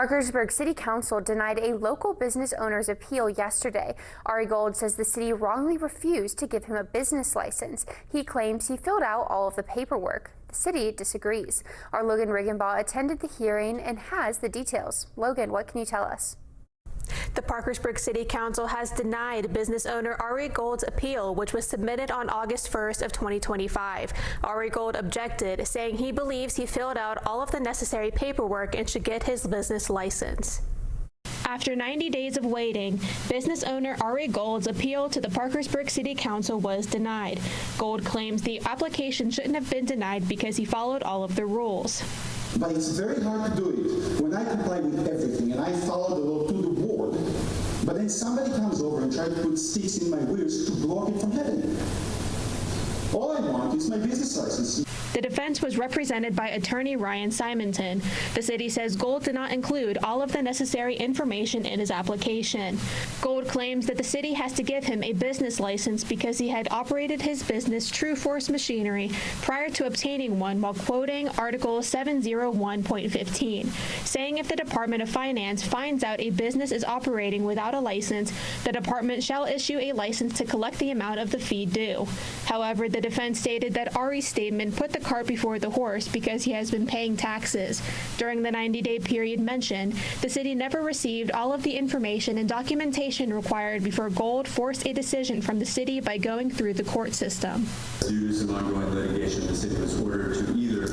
Parkersburg City Council denied a local business owner's appeal yesterday. Ari Gold says the city wrongly refused to give him a business license. He claims he filled out all of the paperwork. The city disagrees. Our Logan Riggenbaugh attended the hearing and has the details. Logan, what can you tell us? The Parkersburg City Council has denied business owner Ari Gold's appeal, which was submitted on August 1st of 2025. Ari Gold objected, saying he believes he filled out all of the necessary paperwork and should get his business license. After 90 days of waiting, business owner Ari Gold's appeal to the Parkersburg City Council was denied. Gold claims the application shouldn't have been denied because he followed all of the rules. But it's very hard to do it when I comply with everything and I follow the law to the board, but then somebody comes over and tries to put sticks in my wheels to block it from happening. All I want is my business license. The defense was represented by attorney Ryan Simonton. The city says Gold did not include all of the necessary information in his application. Gold claims that the city has to give him a business license because he had operated his business True Force Machinery prior to obtaining one, while quoting Article 701.15, saying if the Department of Finance finds out a business is operating without a license, the department shall issue a license to collect the amount of the fee due. However, the defense stated that Ari's statement put the cart before the horse because he has been paying taxes. During the 90-day period mentioned, the city never received all of the information and documentation required before Gold forced a decision from the city by going through the court system. Due to some ongoing litigation, the city was ordered to either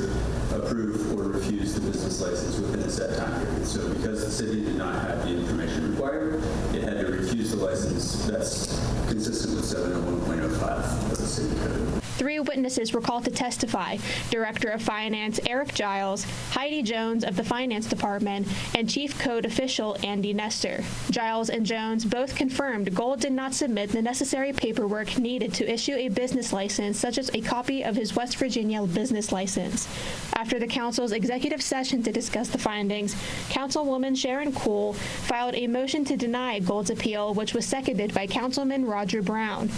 approve or refuse the business license within a set time period. So because the city did not have the information required, it had to refuse the license. That's consistent with 701.05 of the city code. 3 witnesses were called to testify: Director of Finance Eric Giles, Heidi Jones of the Finance Department, and Chief Code Official Andy Nestor. Giles and Jones both confirmed Gold did not submit the necessary paperwork needed to issue a business license, such as a copy of his West Virginia business license. After the council's executive session to discuss the findings, Councilwoman Sharon Kuhl filed a motion to deny Gold's appeal, which was seconded by Councilman Roger Brown.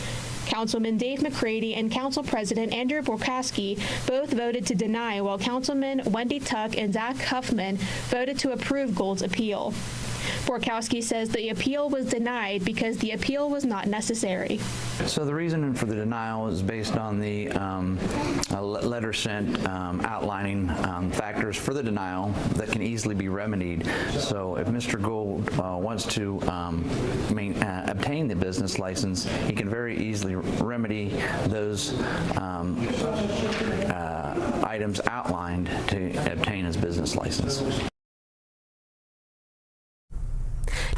Councilman Dave McCready and Council President Andrew Borkowski both voted to deny, while Councilman Wendy Tuck and Zach Huffman voted to approve Gold's appeal. Borkowski says the appeal was denied because the appeal was not necessary. So the reason for the denial is based on the letter sent outlining factors for the denial that can easily be remedied. So if Mr. Gold wants to obtain the business license, he can very easily remedy those items outlined to obtain his business license.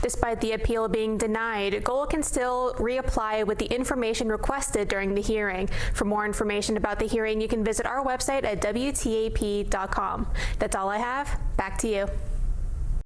Despite the appeal being denied, Gold can still reapply with the information requested during the hearing. For more information about the hearing, you can visit our website at WTAP.com. That's all I have. Back to you.